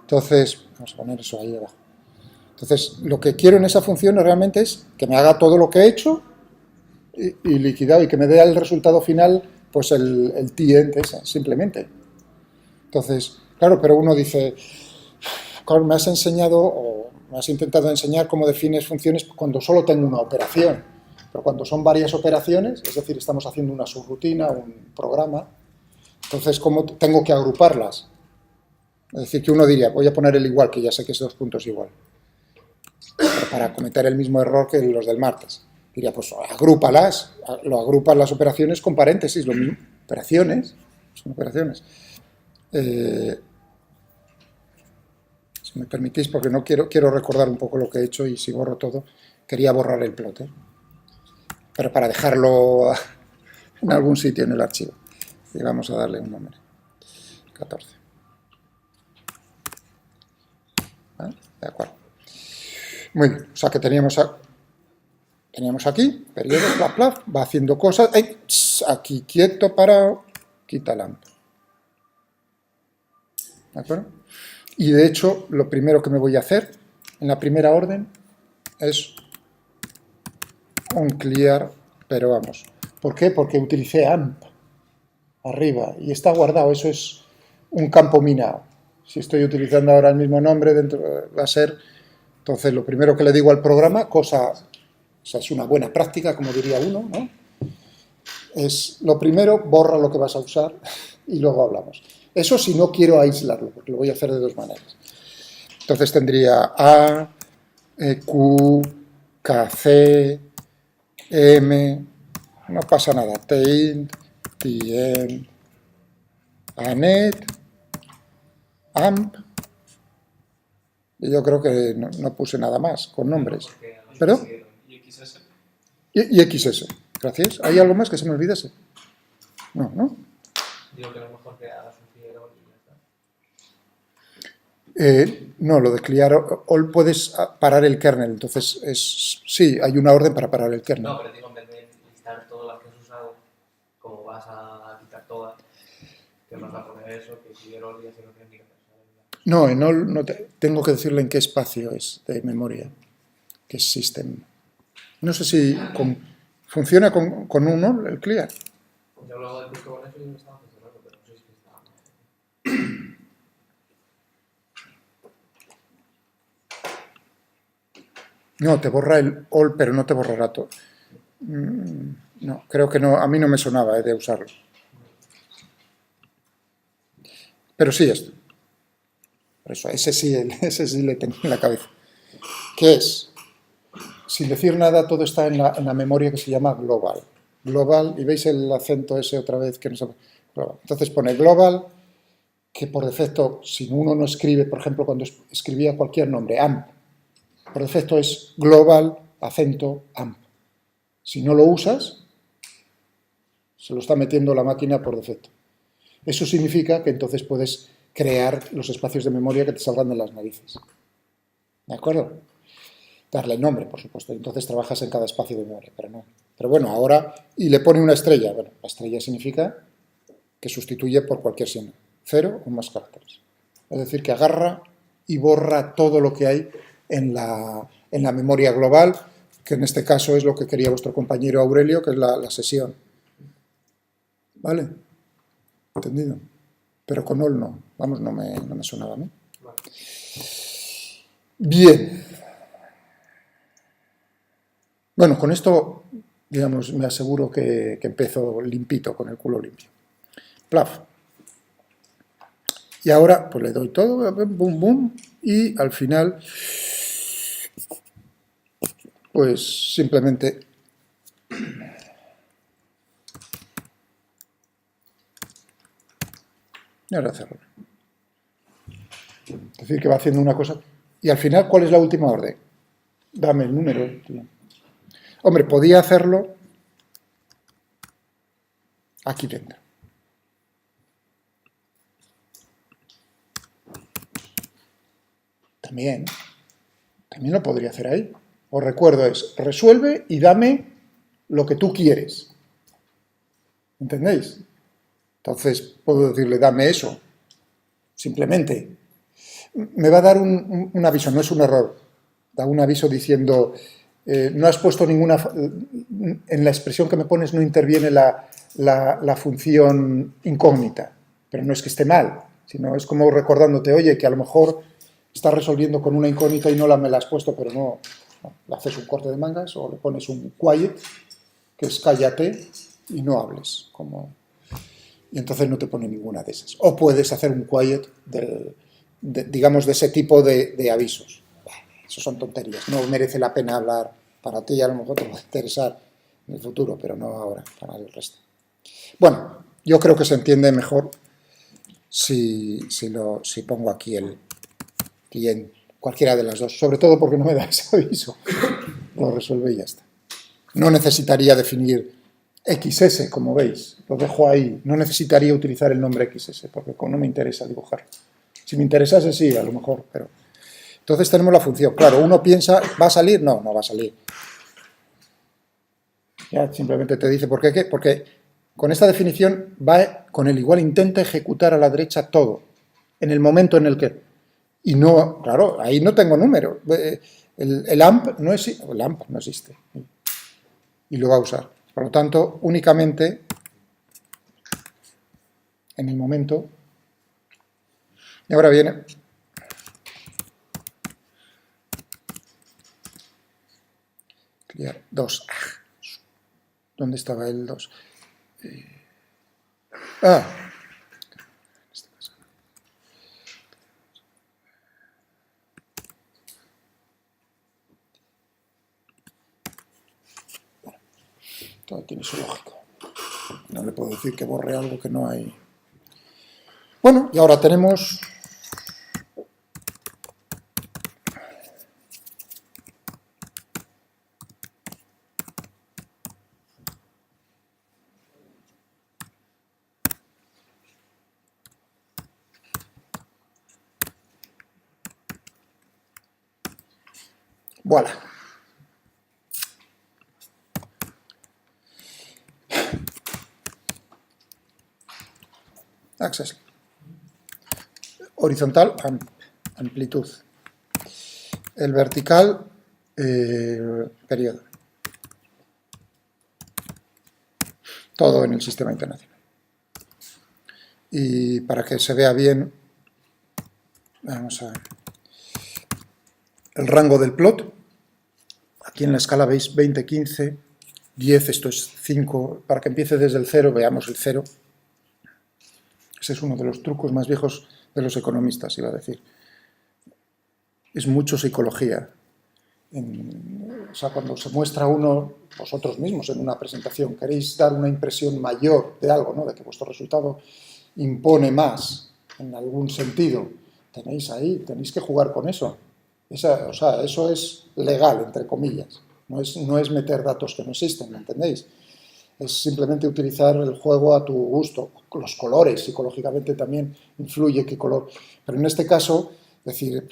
Speaker 1: Entonces, vamos a poner eso ahí abajo. Entonces, lo que quiero en esa función realmente es que me haga todo lo que he hecho y liquidado, y que me dé el resultado final, pues el t-end ese, simplemente. Entonces, claro, pero uno dice, claro, me has enseñado o me has intentado enseñar cómo defines funciones cuando solo tengo una operación, pero cuando son varias operaciones, es decir, estamos haciendo una subrutina, un programa, Entonces, ¿cómo tengo que agruparlas? Es decir, que uno diría, voy a poner el igual, que ya sé que es 2 puntos igual, pero para cometer el mismo error que los del martes. Diría, pues agrúpalas, lo agrupan las operaciones con paréntesis, lo mismo. Operaciones, son operaciones. Si me permitís, porque no quiero recordar un poco lo que he hecho y si borro todo, quería borrar el plot, pero para dejarlo en algún sitio en el archivo. Y vamos a darle un nombre. 14. ¿Vale? De acuerdo. Muy bien, o sea que teníamos aquí, periodo, plaf, plaf, va haciendo cosas. ¡Ay! Aquí quieto, parado, quita lamp. ¿De acuerdo? Y de hecho, lo primero que me voy a hacer en la primera orden es un clear, pero vamos. ¿Por qué? Porque utilicé amp arriba y está guardado, eso es un campo minado. Si estoy utilizando ahora el mismo nombre, dentro va a ser, entonces lo primero que le digo al programa, o sea, es una buena práctica, como diría uno, ¿no? Es lo primero, borra lo que vas a usar y luego hablamos. Eso si no quiero aislarlo, porque lo voy a hacer de 2 maneras. Entonces tendría A, Q, K, C, M, no pasa nada, TINT, TM, ANET, AMP, y yo creo que no puse nada más con nombres. ¿Pero?
Speaker 3: ¿Y XS?
Speaker 1: Y XS, gracias. ¿Hay algo más que se me olvidase? No, ¿no?
Speaker 3: Digo que a lo mejor que hagas un clear y ya está.
Speaker 1: No, lo de clear all puedes parar el kernel, entonces sí, hay una orden para parar el kernel.
Speaker 3: No, pero digo, en vez de listar todas las que has usado, como vas a quitar todas, que vas a poner eso, que clear all y así no tienes ni que pensar en nada.
Speaker 1: No, en all no tengo que decirle en qué espacio es de memoria, que es system. No sé si funciona con un all el clear.
Speaker 3: Yo luego del curso con eso y me estaba funcionando, pero no sé si está.
Speaker 1: No, te borra el all, pero no te borrará todo. No, creo que no, a mí no me sonaba de usarlo. Pero sí esto. Por eso, ese sí le tengo en la cabeza. ¿Qué es? Sin decir nada, todo está en la memoria que se llama global. Global, y veis el acento ese otra vez que no se... Global. Entonces pone global, que por defecto, si uno no escribe, por ejemplo, cuando escribía cualquier nombre, AMP, por defecto es global, acento, AMP. Si no lo usas, se lo está metiendo la máquina por defecto. Eso significa que entonces puedes crear los espacios de memoria que te salgan de las narices. ¿De acuerdo? Darle nombre, por supuesto. Entonces trabajas en cada espacio de memoria, pero no. Pero bueno, ahora, y le pone una estrella. Bueno, la estrella significa que sustituye por cualquier signo. 0 o más caracteres. Es decir, que agarra y borra todo lo que hay en la memoria global, que en este caso es lo que quería vuestro compañero Aurelio, que es la sesión. ¿Vale? ¿Entendido? Pero con all no. Vamos, no me sonaba a mí. Bien. Bueno, con esto, digamos, me aseguro que empiezo limpito, con el culo limpio. Plaf. Y ahora, pues le doy todo, boom, boom, y al final, pues simplemente y ahora cerro. Es decir, que va haciendo una cosa. Y al final, ¿cuál es la última orden? Dame el número. Hombre, podía hacerlo aquí dentro. También lo podría hacer ahí. Os recuerdo, es resuelve y dame lo que tú quieres. ¿Entendéis? Entonces, puedo decirle, dame eso. Simplemente. Me va a dar un aviso, no es un error. Da un aviso diciendo, no has puesto ninguna... En la expresión que me pones no interviene la función incógnita. Pero no es que esté mal, sino es como recordándote, oye, que a lo mejor estás resolviendo con una incógnita y me la has puesto, pero no. Le haces un corte de mangas o le pones un quiet, que es cállate y no hables, como y entonces no te pone ninguna de esas. O puedes hacer un quiet, digamos, de ese tipo de avisos. Eso son tonterías, no merece la pena hablar. Para ti a lo mejor te puede interesar en el futuro, pero no ahora, para el resto. Bueno, yo creo que se entiende mejor si pongo aquí el cliente, cualquiera de las dos, sobre todo porque no me da ese aviso. Lo resuelve y ya está. No necesitaría definir XS, como veis, lo dejo ahí. No necesitaría utilizar el nombre XS, porque no me interesa dibujar. Si me interesase, sí, a lo mejor, pero... Entonces tenemos la función. Claro, uno piensa, ¿va a salir? No, no va a salir. Ya simplemente te dice, ¿por qué? Porque con esta definición va con el igual intenta ejecutar a la derecha todo, en el momento en el que... Y no, claro, ahí no tengo número. El AMP no existe. Y lo va a usar. Por lo tanto, únicamente en el momento... Y ahora viene... Clear 2. ¿Dónde estaba el 2? Todo tiene su lógica. No le puedo decir que borre algo que no hay. Bueno, y ahora tenemos... Voilà. Access. Horizontal, amplitud. El vertical, periodo. Todo en el sistema internacional. Y para que se vea bien, vamos a... El rango del plot. Aquí en la escala veis 20, 15, 10, esto es 5. Para que empiece desde el 0, veamos el 0. Ese es uno de los trucos más viejos de los economistas, iba a decir. Es mucho psicología. O sea, cuando se muestra uno, vosotros mismos en una presentación, queréis dar una impresión mayor de algo, ¿no? De que vuestro resultado impone más, en algún sentido. Tenéis que jugar con eso. O sea, eso es legal, entre comillas. No es meter datos que no existen, ¿me entendéis? Es simplemente utilizar el juego a tu gusto. Los colores, psicológicamente también influye qué color. Pero en este caso, es decir,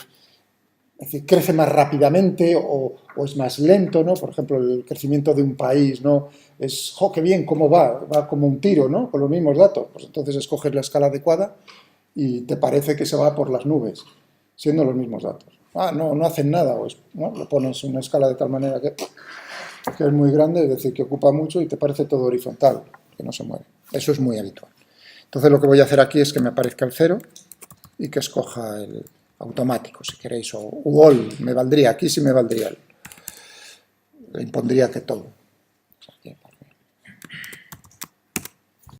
Speaker 1: crece más rápidamente o es más lento, ¿no? Por ejemplo, el crecimiento de un país, ¿no? Es, ¡jo, qué bien! ¿Cómo va? Va como un tiro, ¿no? Con los mismos datos. Pues entonces escoges la escala adecuada y te parece que se va por las nubes, siendo los mismos datos. No hacen nada, ¿no? Lo pones en una escala de tal manera que es muy grande, es decir, que ocupa mucho y te parece todo horizontal, que no se mueve. Eso es muy habitual. Entonces lo que voy a hacer aquí es que me aparezca el 0 y que escoja el automático, si queréis, o all, me valdría, aquí sí me valdría, le impondría que todo. O sea,